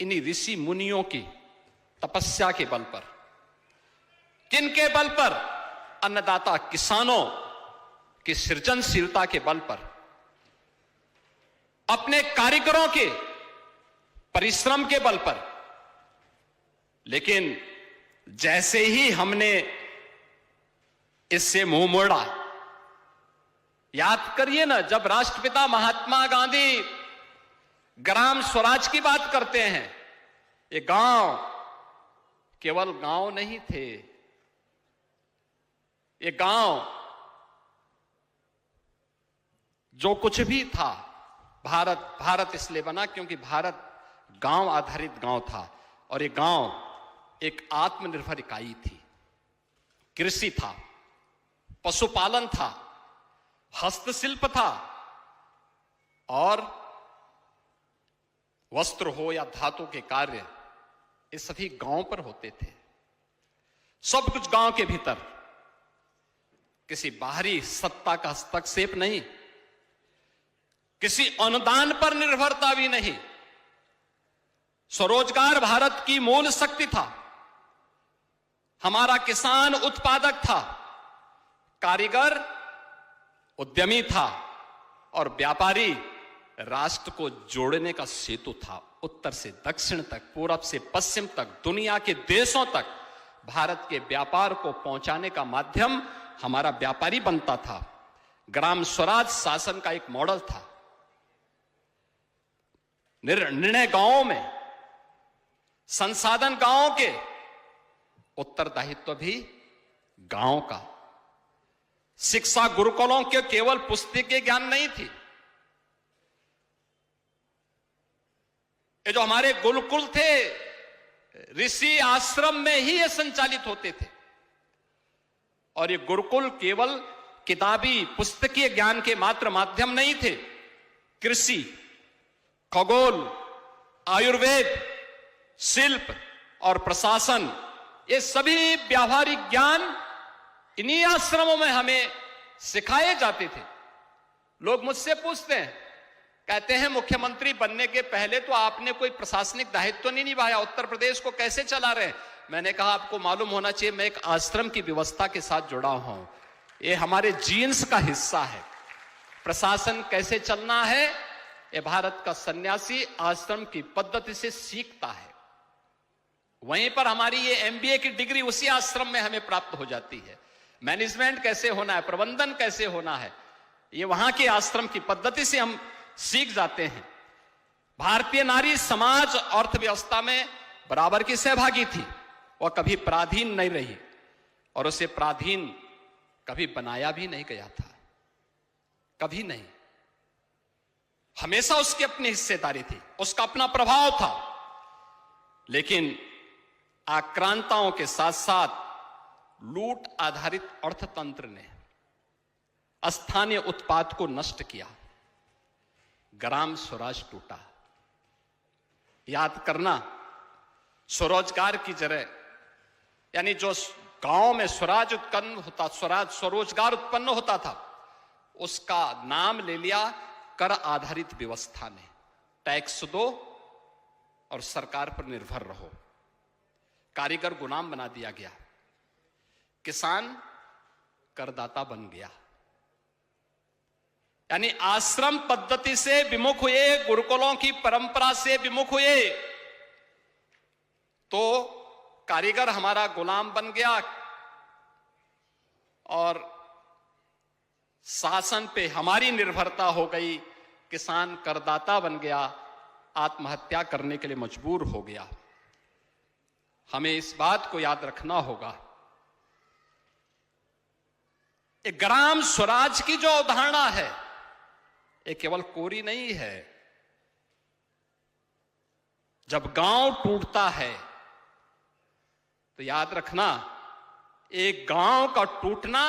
इन्हीं ऋषि मुनियों की तपस्या के बल पर, किनके बल पर? अन्नदाता किसानों की सृजनशीलता के बल पर, अपने कारीगरों के परिश्रम के बल पर। लेकिन जैसे ही हमने इससे मुंह मोड़ा, याद करिए ना, जब राष्ट्रपिता महात्मा गांधी ग्राम स्वराज की बात करते हैं, ये गांव केवल गांव नहीं थे, ये गांव जो कुछ भी था, भारत इसलिए बना क्योंकि भारत गांव आधारित गांव था, और ये गांव एक आत्मनिर्भर इकाई थी। कृषि था, पशुपालन था, हस्तशिल्प था, और वस्त्र हो या धातु के कार्य, ये सभी गांव पर होते थे। सब कुछ गांव के भीतर, किसी बाहरी सत्ता का हस्तक्षेप नहीं, किसी अनुदान पर निर्भरता भी नहीं। स्वरोजगार भारत की मूल शक्ति था। हमारा किसान उत्पादक था, कारीगर उद्यमी था, और व्यापारी राष्ट्र को जोड़ने का सेतु था। उत्तर से दक्षिण तक, पूरब से पश्चिम तक, दुनिया के देशों तक भारत के व्यापार को पहुंचाने का माध्यम हमारा व्यापारी बनता था। ग्राम स्वराज शासन का एक मॉडल था। निर्णय गांवों में, संसाधन गांवों के, उत्तरदायित्व भी गांव का। शिक्षा गुरुकुलों के केवल पुस्तकीय ज्ञान नहीं थी। ये जो हमारे गुरुकुल थे, ऋषि आश्रम में ही ये संचालित होते थे। और ये गुरुकुल केवल किताबी पुस्तकीय ज्ञान के मात्र माध्यम नहीं थे। कृषि, खगोल, आयुर्वेद, शिल्प और प्रशासन, ये सभी व्यावहारिक ज्ञान इन्हीं आश्रमों में हमें सिखाए जाते थे। लोग मुझसे पूछते हैं, कहते हैं मुख्यमंत्री बनने के पहले तो आपने कोई प्रशासनिक दायित्व नहीं निभाया, उत्तर प्रदेश को कैसे चला रहे हैं? मैंने कहा आपको मालूम होना चाहिए, मैं एक आश्रम की व्यवस्था के साथ जुड़ा हूं। ये हमारे जीन्स का हिस्सा है। प्रशासन कैसे चलना है, ये भारत का सन्यासी आश्रम की पद्धति से सीखता है। वहीं पर हमारी ये एमबीए की डिग्री उसी आश्रम में हमें प्राप्त हो जाती है। मैनेजमेंट कैसे होना है, प्रबंधन कैसे होना है, ये वहां के आश्रम की पद्धति से हम सीख जाते हैं। भारतीय नारी समाज अर्थव्यवस्था में बराबर की सहभागी थी। वह कभी पराधीन नहीं रही, और उसे पराधीन कभी बनाया भी नहीं गया था, कभी नहीं। हमेशा उसकी अपनी हिस्सेदारी थी, उसका अपना प्रभाव था। लेकिन आक्रांताओं के साथ साथ लूट आधारित अर्थतंत्र ने स्थानीय उत्पाद को नष्ट किया। ग्राम स्वराज टूटा। याद करना, स्वरोजगार की जगह, यानी जो गांव में स्वराज उत्पन्न होता, स्वरोजगार उत्पन्न होता था, उसका नाम ले लिया कर आधारित व्यवस्था ने। टैक्स दो और सरकार पर निर्भर रहो। कारीगर गुलाम बना दिया गया, किसान करदाता बन गया। यानी आश्रम पद्धति से विमुख हुए, गुरुकुलों की परंपरा से विमुख हुए, तो कारीगर हमारा गुलाम बन गया, और शासन पे हमारी निर्भरता हो गई। किसान करदाता बन गया, आत्महत्या करने के लिए मजबूर हो गया। हमें इस बात को याद रखना होगा, एक ग्राम स्वराज की जो अवधारणा है, ये केवल कोरी नहीं है। जब गांव टूटता है तो याद रखना, एक गांव का टूटना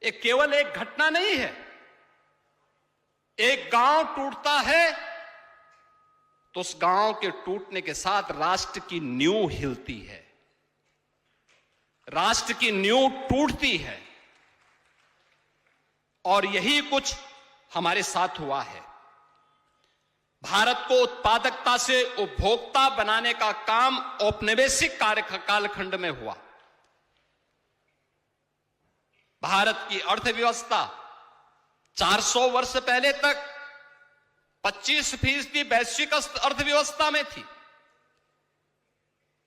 एक केवल एक घटना नहीं है। एक गांव टूटता है तो उस गांव के टूटने के साथ राष्ट्र की नींव हिलती है, राष्ट्र की नींव टूटती है। और यही कुछ हमारे साथ हुआ है। भारत को उत्पादकता से उपभोक्ता बनाने का काम औपनिवेशिक कालखंड में हुआ। भारत की अर्थव्यवस्था 400 वर्ष पहले तक 25% वैश्विक अर्थव्यवस्था में थी।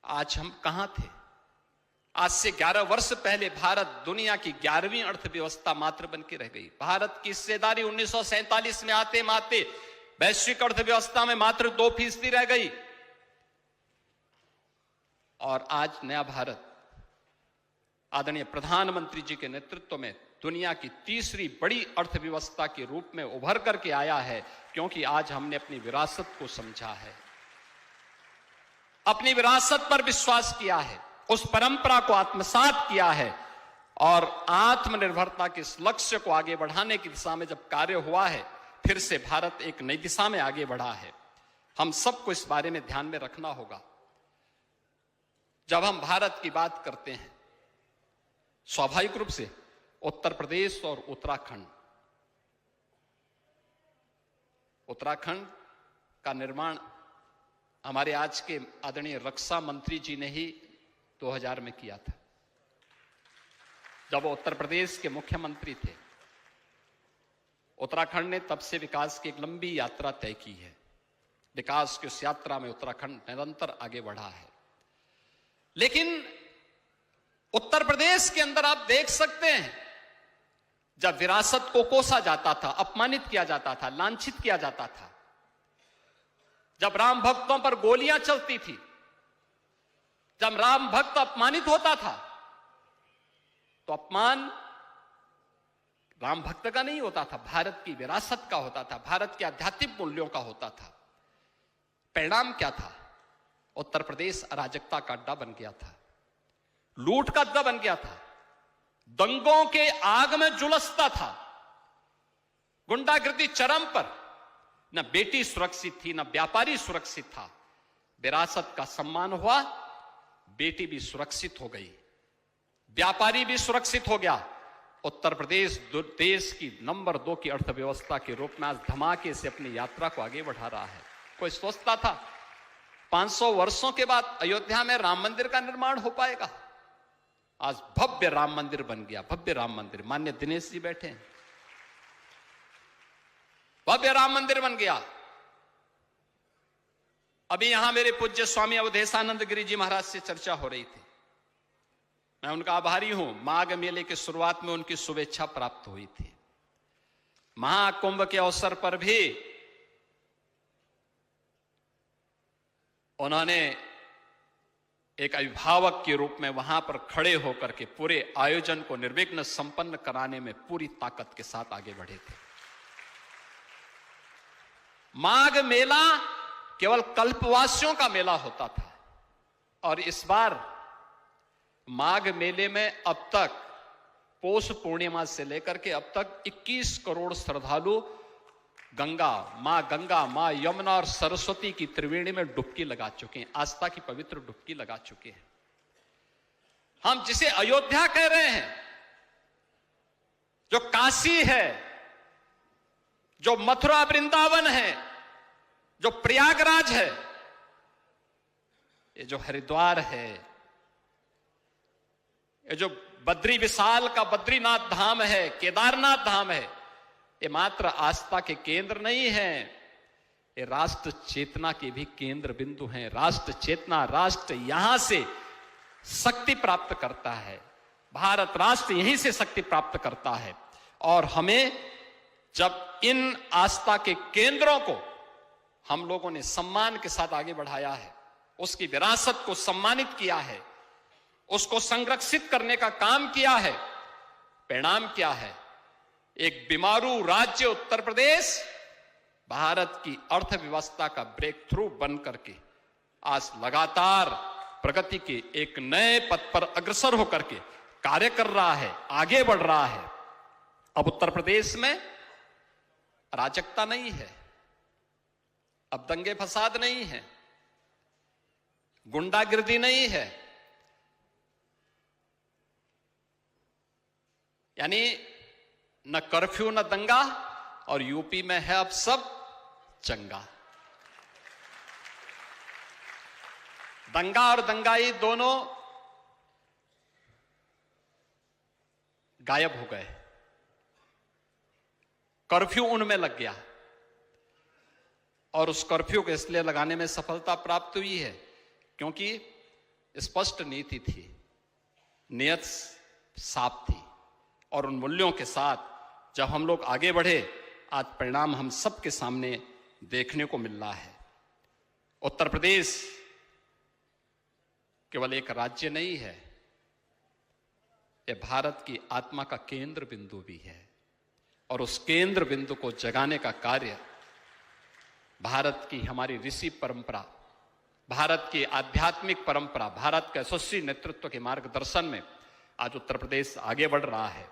आज हम कहां थे? आज से 11 वर्ष पहले भारत दुनिया की 11वीं अर्थव्यवस्था मात्र बन के रह गई। भारत की हिस्सेदारी 1947 में आते माते वैश्विक अर्थव्यवस्था में मात्र 2% रह गई। और आज नया भारत आदरणीय प्रधानमंत्री जी के नेतृत्व में दुनिया की तीसरी बड़ी अर्थव्यवस्था के रूप में उभर करके आया है, क्योंकि आज हमने अपनी विरासत को समझा है, अपनी विरासत पर विश्वास किया है, उस परंपरा को आत्मसात किया है और आत्मनिर्भरता के इस लक्ष्य को आगे बढ़ाने की दिशा में जब कार्य हुआ है, फिर से भारत एक नई दिशा में आगे बढ़ा है। हम सबको इस बारे में ध्यान में रखना होगा। जब हम भारत की बात करते हैं, स्वाभाविक रूप से उत्तर प्रदेश और उत्तराखंड का निर्माण हमारे आज के आदरणीय रक्षा मंत्री जी ने ही 2000 में किया था, जब वो उत्तर प्रदेश के मुख्यमंत्री थे। उत्तराखंड ने तब से विकास की एक लंबी यात्रा तय की है। विकास की उस यात्रा में उत्तराखंड निरंतर आगे बढ़ा है। लेकिन उत्तर प्रदेश के अंदर आप देख सकते हैं, जब विरासत को कोसा जाता था, अपमानित किया जाता था, लांछित किया जाता था, जब राम भक्तों पर गोलियां चलती थी, जब राम भक्त अपमानित होता था, तो अपमान राम भक्त का नहीं होता था, भारत की विरासत का होता था, भारत के आध्यात्मिक मूल्यों का होता था। परिणाम क्या था? उत्तर प्रदेश अराजकता का अड्डा बन गया था, लूट का अड्डा बन गया था, दंगों के आग में झुलसता था, गुंडागर्दी चरम पर। न बेटी सुरक्षित थी, न व्यापारी सुरक्षित था। विरासत का सम्मान हुआ, बेटी भी सुरक्षित हो गई, व्यापारी भी सुरक्षित हो गया। उत्तर प्रदेश देश की नंबर 2 की अर्थव्यवस्था के रूप में आज धमाके से अपनी यात्रा को आगे बढ़ा रहा है। कोई सोचता था 500 वर्षों के बाद अयोध्या में राम मंदिर का निर्माण हो पाएगा? आज भव्य राम मंदिर बन गया, भव्य राम मंदिर। माननीय दिनेश जी बैठे हैं, भव्य राम मंदिर बन गया। अभी यहां मेरे पूज्य स्वामी अवधेशानंद गिरी जी महाराज से चर्चा हो रही थी। मैं उनका आभारी हूं। माघ मेले की शुरुआत में उनकी शुभेच्छा प्राप्त हुई थी। महाकुंभ के अवसर पर भी उन्होंने एक अभिभावक के रूप में वहां पर खड़े होकर के पूरे आयोजन को निर्विघ्न संपन्न कराने में पूरी ताकत के साथ आगे बढ़े थे। माघ मेला केवल कल्पवासियों का मेला होता था, और इस बार माघ मेले में अब तक पौष पूर्णिमा से लेकर के अब तक 21 करोड़ श्रद्धालु गंगा, मां यमुना और सरस्वती की त्रिवेणी में डुबकी लगा चुके हैं, आस्था की पवित्र डुबकी लगा चुके हैं। हम जिसे अयोध्या कह रहे हैं, जो काशी है, जो मथुरा वृंदावन है, जो प्रयागराज है, ये जो हरिद्वार है, ये जो बद्री विशाल का बद्रीनाथ धाम है, केदारनाथ धाम है, ये मात्र आस्था के केंद्र नहीं है, ये राष्ट्र चेतना के भी केंद्र बिंदु हैं। राष्ट्र चेतना, राष्ट्र यहां से शक्ति प्राप्त करता है, भारत राष्ट्र यहीं से शक्ति प्राप्त करता है। और हमें जब इन आस्था के केंद्रों को हम लोगों ने सम्मान के साथ आगे बढ़ाया है, उसकी विरासत को सम्मानित किया है, उसको संरक्षित करने का काम किया है, परिणाम क्या है? एक बीमारू राज्य उत्तर प्रदेश भारत की अर्थव्यवस्था का ब्रेक थ्रू बन करके आज लगातार प्रगति के एक नए पथ पर अग्रसर होकर के कार्य कर रहा है, आगे बढ़ रहा है। अब उत्तर प्रदेश में अराजकता नहीं है, अब दंगे फसाद नहीं है, गुंडागिर्दी नहीं है, यानी न कर्फ्यू न दंगा, और यूपी में है अब सब चंगा। दंगा और दंगाई दोनों गायब हो गए। कर्फ्यू उनमें लग गया और उस कर्फ्यू को इसलिए लगाने में सफलता प्राप्त हुई है क्योंकि स्पष्ट नीति थी, नियत साफ थी और उन मूल्यों के साथ जब हम लोग आगे बढ़े, आज परिणाम हम सबके सामने देखने को मिल रहा है। उत्तर प्रदेश केवल एक राज्य नहीं है, यह भारत की आत्मा का केंद्र बिंदु भी है और उस केंद्र बिंदु को जगाने का कार्य भारत की हमारी ऋषि परंपरा, भारत की आध्यात्मिक परंपरा, भारत के यशस्वी नेतृत्व के मार्गदर्शन में आज उत्तर प्रदेश आगे बढ़ रहा है।